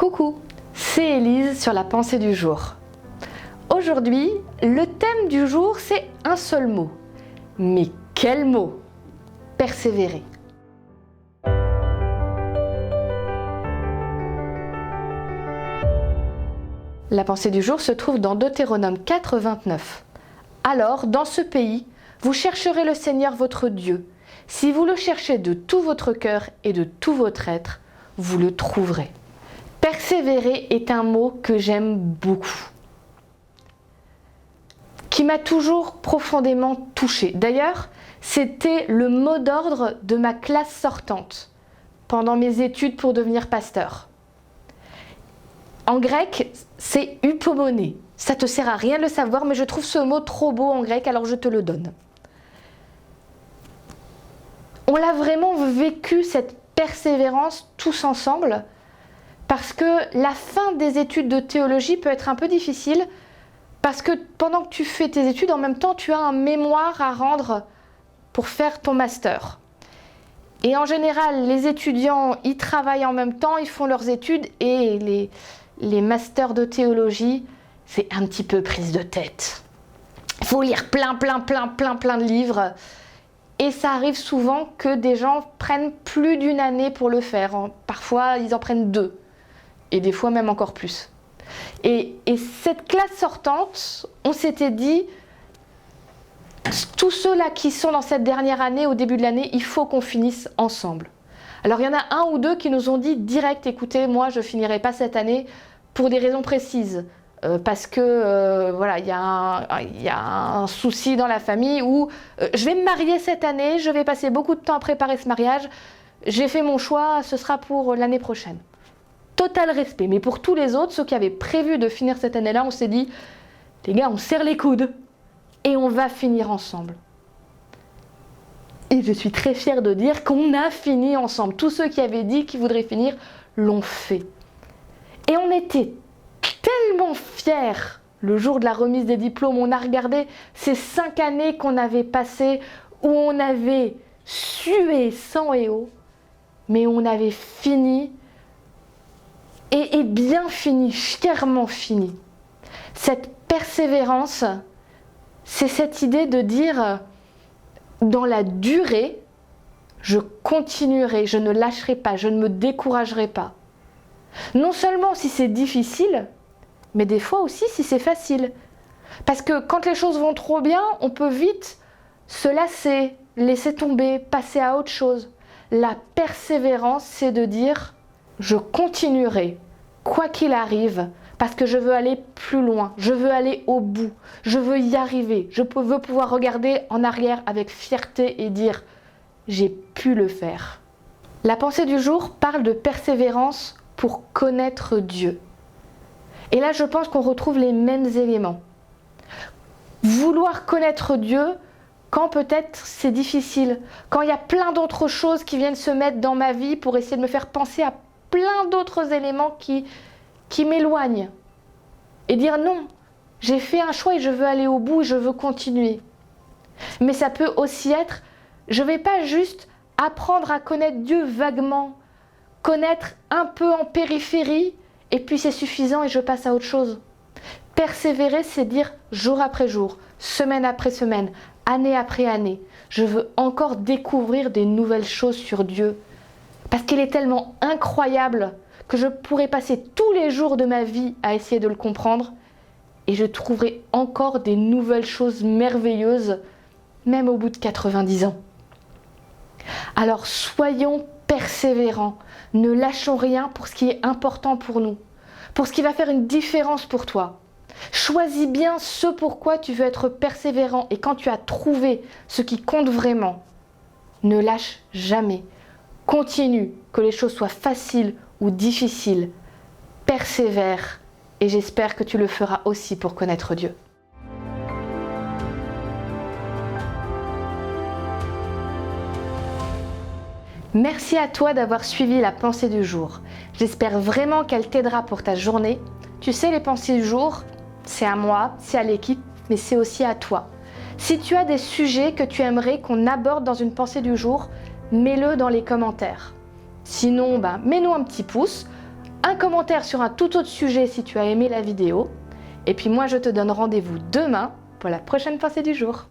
Coucou, c'est Élise sur la pensée du jour. Aujourd'hui, le thème du jour, c'est un seul mot. Mais quel mot? Persévérer. La pensée du jour se trouve dans Deutéronome 4, 29. Alors, dans ce pays, vous chercherez le Seigneur votre Dieu. Si vous le cherchez de tout votre cœur et de tout votre être, vous le trouverez. Persévérer est un mot que j'aime beaucoup, qui m'a toujours profondément touchée. D'ailleurs, c'était le mot d'ordre de ma classe sortante pendant mes études pour devenir pasteur. En grec, c'est hypomoné. Ça te sert à rien de le savoir, mais je trouve ce mot trop beau en grec, alors je te le donne. On l'a vraiment vécu, cette persévérance, tous ensemble, parce que la fin des études de théologie peut être un peu difficile, parce que pendant que tu fais tes études, en même temps, tu as un mémoire à rendre pour faire ton master. Et en général, les étudiants, ils travaillent en même temps, ils font leurs études, et les masters de théologie, c'est un petit peu prise de tête. Il faut lire plein de livres. Et ça arrive souvent que des gens prennent plus d'une année pour le faire. Parfois, ils en prennent 2. Et des fois, même encore plus. Et cette classe sortante, on s'était dit, tous ceux-là qui sont dans cette dernière année, au début de l'année, il faut qu'on finisse ensemble. Alors, il y en a un ou deux qui nous ont dit direct, écoutez, moi, je ne finirai pas cette année pour des raisons précises. Parce que voilà, il y a un souci dans la famille où je vais me marier cette année, je vais passer beaucoup de temps à préparer ce mariage, j'ai fait mon choix, ce sera pour l'année prochaine. Total respect, mais pour tous les autres, ceux qui avaient prévu de finir cette année-là, on s'est dit, les gars, on serre les coudes et on va finir ensemble. Et je suis très fière de dire qu'on a fini ensemble. Tous ceux qui avaient dit qu'ils voudraient finir l'ont fait. Et on était tellement fiers le jour de la remise des diplômes. On a regardé ces 5 années qu'on avait passées où on avait sué sang et eau, mais on avait fini et bien fini, fièrement fini. Cette persévérance, c'est cette idée de dire dans la durée, je continuerai, je ne lâcherai pas, je ne me découragerai pas. Non seulement si c'est difficile, mais des fois aussi si c'est facile. Parce que quand les choses vont trop bien, on peut vite se lasser, laisser tomber, passer à autre chose. La persévérance, c'est de dire « je continuerai, quoi qu'il arrive, parce que je veux aller plus loin, je veux aller au bout, je veux y arriver, je veux pouvoir regarder en arrière avec fierté et dire « j'ai pu le faire ». La pensée du jour parle de persévérance pour connaître Dieu. Et là, je pense qu'on retrouve les mêmes éléments. Vouloir connaître Dieu quand peut-être c'est difficile, quand il y a plein d'autres choses qui viennent se mettre dans ma vie pour essayer de me faire penser à plein d'autres éléments qui m'éloignent. Et dire non, j'ai fait un choix et je veux aller au bout et je veux continuer. Mais ça peut aussi être, je ne vais pas juste apprendre à connaître Dieu vaguement, connaître un peu en périphérie, et puis c'est suffisant et je passe à autre chose. Persévérer, c'est dire jour après jour, semaine après semaine, année après année. Je veux encore découvrir des nouvelles choses sur Dieu. Parce qu'il est tellement incroyable que je pourrais passer tous les jours de ma vie à essayer de le comprendre. Et je trouverai encore des nouvelles choses merveilleuses, même au bout de 90 ans. Alors soyons persévérants, ne lâchons rien pour ce qui est important pour nous, pour ce qui va faire une différence pour toi. Choisis bien ce pourquoi tu veux être persévérant et quand tu as trouvé ce qui compte vraiment, ne lâche jamais. Continue, que les choses soient faciles ou difficiles. Persévère et j'espère que tu le feras aussi pour connaître Dieu. Merci à toi d'avoir suivi la pensée du jour. J'espère vraiment qu'elle t'aidera pour ta journée. Tu sais, les pensées du jour, c'est à moi, c'est à l'équipe, mais c'est aussi à toi. Si tu as des sujets que tu aimerais qu'on aborde dans une pensée du jour, mets-le dans les commentaires. Sinon, mets-nous un petit pouce, un commentaire sur un tout autre sujet si tu as aimé la vidéo. Et puis moi, je te donne rendez-vous demain pour la prochaine pensée du jour.